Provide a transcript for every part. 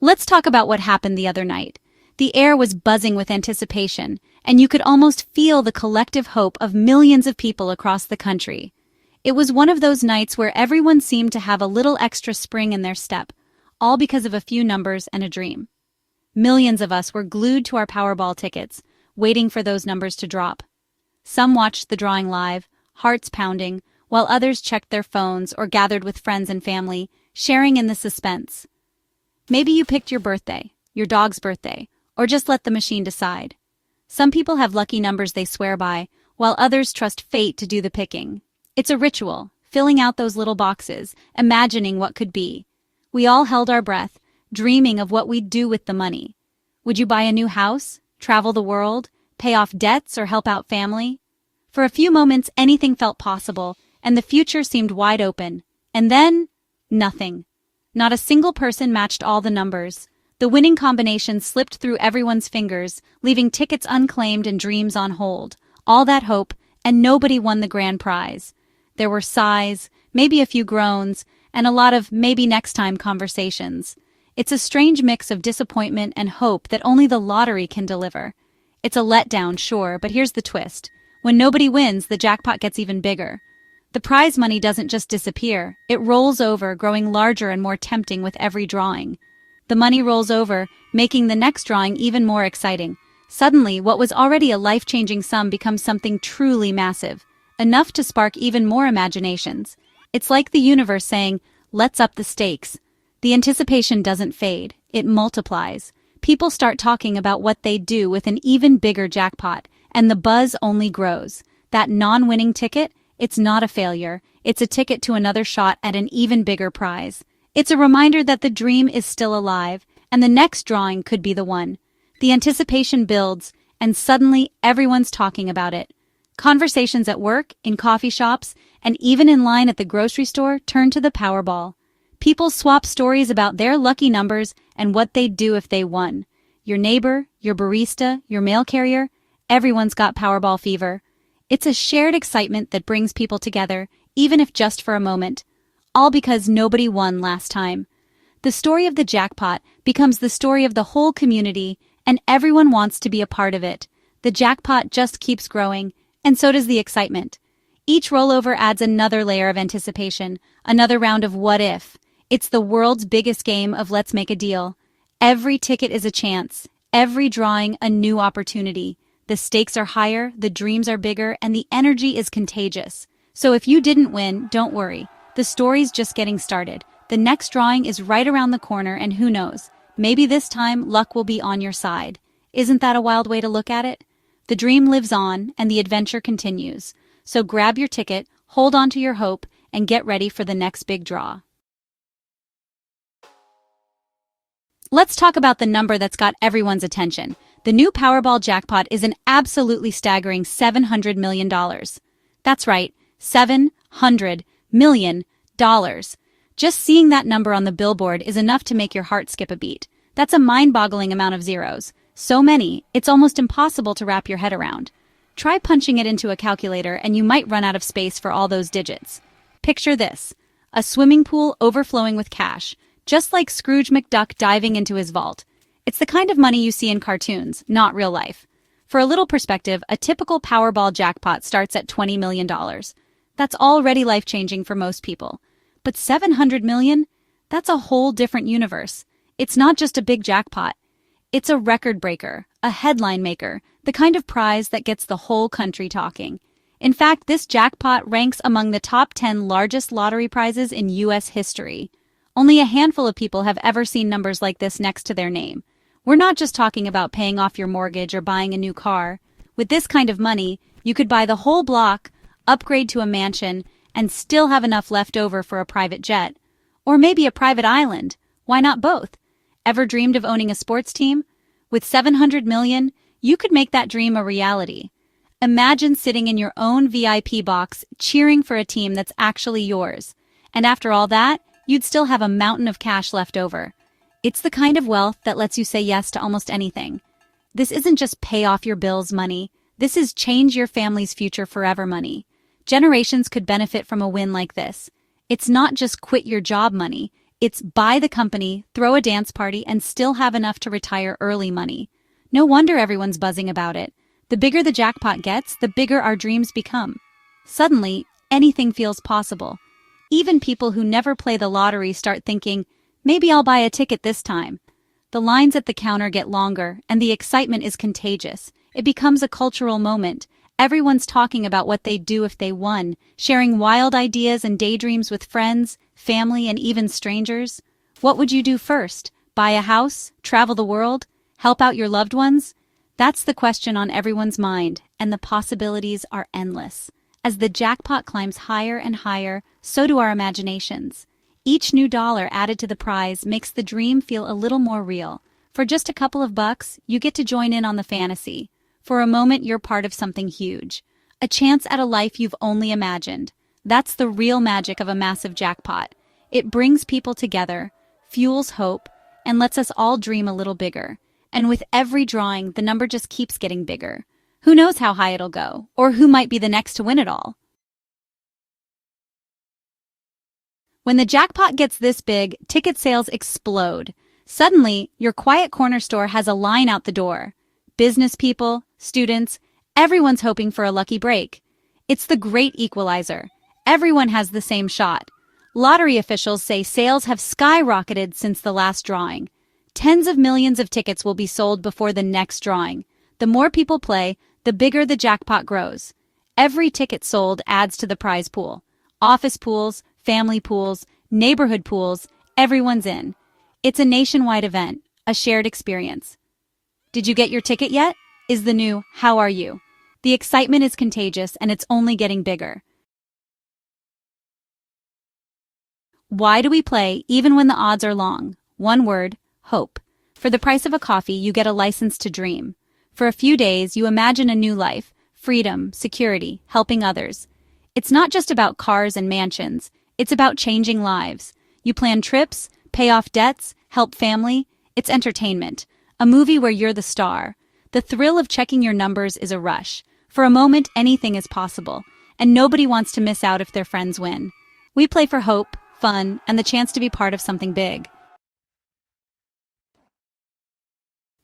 Let's talk about what happened the other night. The air was buzzing with anticipation, and you could almost feel the collective hope of millions of people across the country. It was one of those nights where everyone seemed to have a little extra spring in their step, all because of a few numbers and a dream. Millions of us were glued to our Powerball tickets, waiting for those numbers to drop. Some watched the drawing live, hearts pounding, while others checked their phones or gathered with friends and family, sharing in the suspense. Maybe you picked your birthday, your dog's birthday, or just let the machine decide. Some people have lucky numbers they swear by, while others trust fate to do the picking. It's a ritual, filling out those little boxes, imagining what could be. We all held our breath, dreaming of what we'd do with the money. Would you buy a new house, travel the world, pay off debts, or help out family? For a few moments, anything felt possible, and the future seemed wide open. And then, nothing. Not a single person matched all the numbers. The winning combination slipped through everyone's fingers, leaving tickets unclaimed and dreams on hold. All that hope, and nobody won the grand prize. There were sighs, maybe a few groans, and a lot of maybe next time conversations. It's a strange mix of disappointment and hope that only the lottery can deliver. It's a letdown, sure, but here's the twist. When nobody wins, the jackpot gets even bigger. The prize money doesn't just disappear, it rolls over, growing larger and more tempting with every drawing. The money rolls over, making the next drawing even more exciting. Suddenly, what was already a life-changing sum becomes something truly massive, enough to spark even more imaginations. It's like the universe saying, let's up the stakes. The anticipation doesn't fade, it multiplies. People start talking about what they'd do with an even bigger jackpot, and the buzz only grows. That non-winning ticket? It's not a failure, it's a ticket to another shot at an even bigger prize. It's a reminder that the dream is still alive, and the next drawing could be the one. The anticipation builds, and suddenly everyone's talking about it. Conversations at work, in coffee shops, and even in line at the grocery store turn to the Powerball. People swap stories about their lucky numbers and what they'd do if they won. Your neighbor, your barista, your mail carrier, everyone's got Powerball fever. It's a shared excitement that brings people together, even if just for a moment. All because nobody won last time. The story of the jackpot becomes the story of the whole community, and everyone wants to be a part of it. The jackpot just keeps growing, and so does the excitement. Each rollover adds another layer of anticipation, another round of what if. It's the world's biggest game of let's make a deal. Every ticket is a chance, every drawing a new opportunity. The stakes are higher, the dreams are bigger, and the energy is contagious. So if you didn't win, don't worry. The story's just getting started. The next drawing is right around the corner, and who knows, maybe this time luck will be on your side. Isn't that a wild way to look at it? The dream lives on, and the adventure continues. So grab your ticket, hold on to your hope, and get ready for the next big draw. Let's talk about the number that's got everyone's attention. The new Powerball jackpot is an absolutely staggering $700 million. That's right, $700 million. Just seeing that number on the billboard is enough to make your heart skip a beat. That's a mind-boggling amount of zeros. So many, it's almost impossible to wrap your head around. Try punching it into a calculator and you might run out of space for all those digits. Picture this, a swimming pool overflowing with cash, just like Scrooge McDuck diving into his vault. It's the kind of money you see in cartoons, not real life. For a little perspective, a typical Powerball jackpot starts at $20 million. That's already life-changing for most people. But $700 million? That's a whole different universe. It's not just a big jackpot. It's a record breaker, a headline maker, the kind of prize that gets the whole country talking. In fact, this jackpot ranks among the top 10 largest lottery prizes in U.S. history. Only a handful of people have ever seen numbers like this next to their name. We're not just talking about paying off your mortgage or buying a new car. With this kind of money, you could buy the whole block, upgrade to a mansion, and still have enough left over for a private jet. Or maybe a private island. Why not both? Ever dreamed of owning a sports team? With $700 million, you could make that dream a reality. Imagine sitting in your own VIP box, cheering for a team that's actually yours. And after all that, you'd still have a mountain of cash left over. It's the kind of wealth that lets you say yes to almost anything. This isn't just pay off your bills money. This is change your family's future forever money. Generations could benefit from a win like this. It's not just quit your job money. It's buy the company, throw a dance party, and still have enough to retire early money. No wonder everyone's buzzing about it. The bigger the jackpot gets, the bigger our dreams become. Suddenly, anything feels possible. Even people who never play the lottery start thinking, maybe I'll buy a ticket this time. The lines at the counter get longer, and the excitement is contagious. It becomes a cultural moment. Everyone's talking about what they'd do if they won, sharing wild ideas and daydreams with friends, family, and even strangers. What would you do first? Buy a house? Travel the world? Help out your loved ones? That's the question on everyone's mind, and the possibilities are endless. As the jackpot climbs higher and higher, so do our imaginations. Each new dollar added to the prize makes the dream feel a little more real. For just a couple of bucks, you get to join in on the fantasy. For a moment, you're part of something huge. A chance at a life you've only imagined. That's the real magic of a massive jackpot. It brings people together, fuels hope, and lets us all dream a little bigger. And with every drawing, the number just keeps getting bigger. Who knows how high it'll go, or who might be the next to win it all? When the jackpot gets this big, ticket sales explode. Suddenly, your quiet corner store has a line out the door. Business people, students, everyone's hoping for a lucky break. It's the great equalizer. Everyone has the same shot. Lottery officials say sales have skyrocketed since the last drawing. Tens of millions of tickets will be sold before the next drawing. The more people play, the bigger the jackpot grows. Every ticket sold adds to the prize pool. Office pools, family pools, neighborhood pools, everyone's in. It's a nationwide event, a shared experience. Did you get your ticket yet? Is the new "How are you?" The excitement is contagious, and it's only getting bigger. Why do we play even when the odds are long? One word: hope. For the price of a coffee, you get a license to dream. For a few days, you imagine a new life, freedom, security, helping others. It's not just about cars and mansions. It's about changing lives. You plan trips, pay off debts, help family. It's entertainment. A movie where you're the star. The thrill of checking your numbers is a rush. For a moment, anything is possible, and nobody wants to miss out if their friends win. We play for hope, fun, and the chance to be part of something big.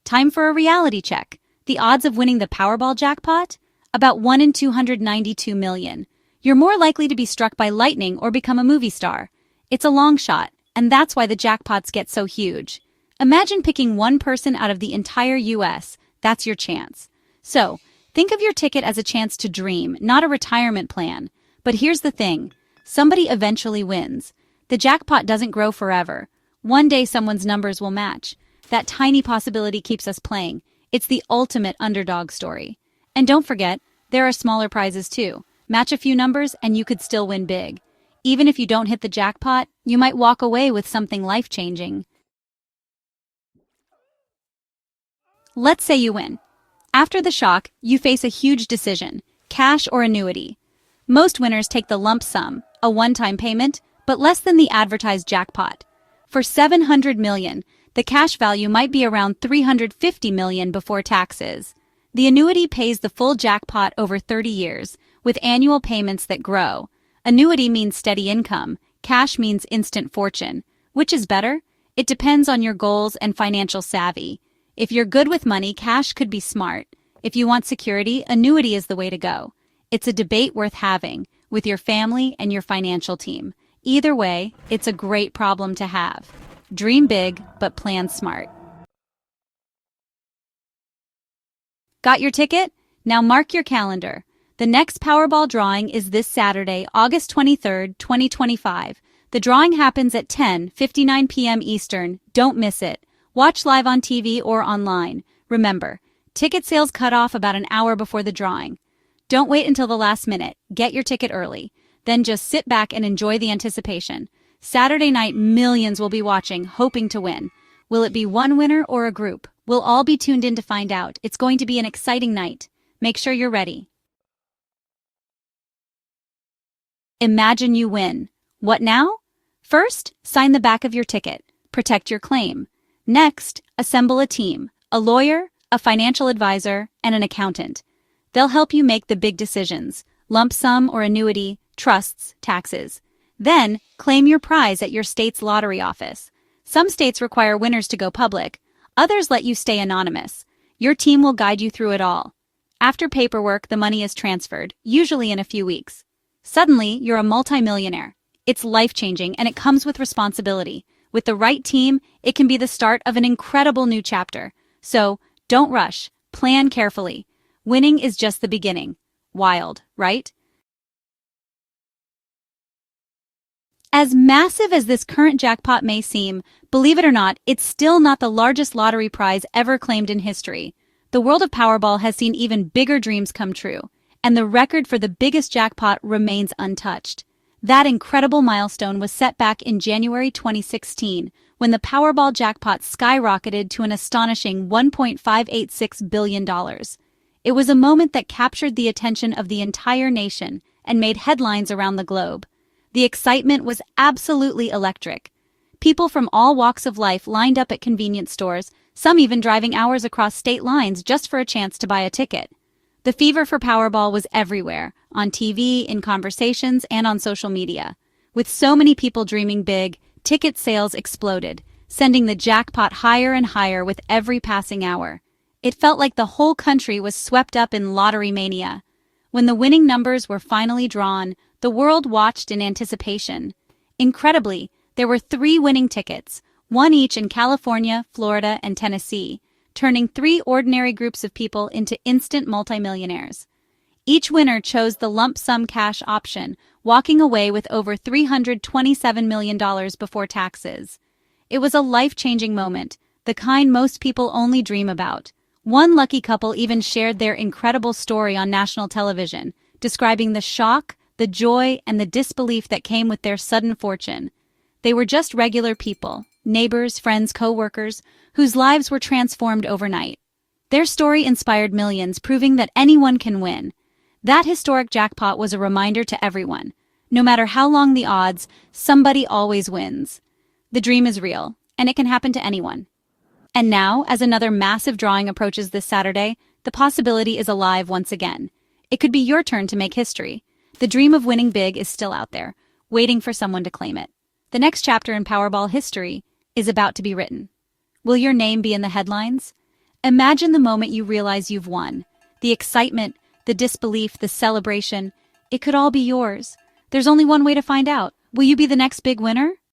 Time for a reality check. The odds of winning the Powerball jackpot? About 1 in 292 million. You're more likely to be struck by lightning or become a movie star. It's a long shot, and that's why the jackpots get so huge. Imagine picking one person out of the entire US. That's your chance. So, think of your ticket as a chance to dream, not a retirement plan. But here's the thing. Somebody eventually wins. The jackpot doesn't grow forever. One day someone's numbers will match. That tiny possibility keeps us playing. It's the ultimate underdog story. And don't forget, there are smaller prizes too. Match a few numbers and you could still win big. Even if you don't hit the jackpot, you might walk away with something life-changing. Let's say you win. After the shock, you face a huge decision: cash or annuity. Most winners take the lump sum, a one-time payment, but less than the advertised jackpot. For 700 million, the cash value might be around 350 million before taxes. The annuity pays the full jackpot over 30 years, with annual payments that grow. Annuity means steady income. Cash means instant fortune. Which is better? It depends on your goals and financial savvy. If you're good with money, cash could be smart. If you want security, annuity is the way to go. It's a debate worth having with your family and your financial team. Either way, it's a great problem to have. Dream big, but plan smart. Got your ticket? Now mark your calendar. The next Powerball drawing is this Saturday, August 23rd, 2025. The drawing happens at 10:59 p.m. Eastern. Don't miss it. Watch live on TV or online. Remember, ticket sales cut off about an hour before the drawing. Don't wait until the last minute. Get your ticket early. Then just sit back and enjoy the anticipation. Saturday night, millions will be watching, hoping to win. Will it be one winner or a group? We'll all be tuned in to find out. It's going to be an exciting night. Make sure you're ready. Imagine you win. What now? First, sign the back of your ticket. Protect your claim. Next, assemble a team, a lawyer, a financial advisor, and an accountant. They'll help you make the big decisions: lump sum or annuity, trusts, taxes. Then, claim your prize at your state's lottery office. Some states require winners to go public, others let you stay anonymous. Your team will guide you through it all. After paperwork, the money is transferred, usually in a few weeks. Suddenly, you're a multimillionaire. It's life-changing and it comes with responsibility. With the right team, it can be the start of an incredible new chapter. So, don't rush. Plan carefully. Winning is just the beginning. Wild, right? As massive as this current jackpot may seem, believe it or not, it's still not the largest lottery prize ever claimed in history. The world of Powerball has seen even bigger dreams come true, and the record for the biggest jackpot remains untouched. That incredible milestone was set back in January 2016, when the Powerball jackpot skyrocketed to an astonishing $1.586 billion. It was a moment that captured the attention of the entire nation and made headlines around the globe. The excitement was absolutely electric. People from all walks of life lined up at convenience stores, some even driving hours across state lines just for a chance to buy a ticket. The fever for Powerball was everywhere, on TV, in conversations, and on social media. With so many people dreaming big, ticket sales exploded, sending the jackpot higher and higher with every passing hour. It felt like the whole country was swept up in lottery mania. When the winning numbers were finally drawn, the world watched in anticipation. Incredibly, there were 3 winning tickets, one each in California, Florida, and Tennessee, turning 3 ordinary groups of people into instant multimillionaires. Each winner chose the lump sum cash option, walking away with over $327 million before taxes. It was a life-changing moment, the kind most people only dream about. One lucky couple even shared their incredible story on national television, describing the shock, the joy, and the disbelief that came with their sudden fortune. They were just regular people, neighbors, friends, co-workers, whose lives were transformed overnight. Their story inspired millions, proving that anyone can win. That historic jackpot was a reminder to everyone. No matter how long the odds, somebody always wins. The dream is real, and it can happen to anyone. And now, as another massive drawing approaches this Saturday, the possibility is alive once again. It could be your turn to make history. The dream of winning big is still out there, waiting for someone to claim it. The next chapter in Powerball history is about to be written. Will your name be in the headlines? Imagine the moment you realize you've won. The excitement, the disbelief, the celebration. It could all be yours. There's only one way to find out. Will you be the next big winner?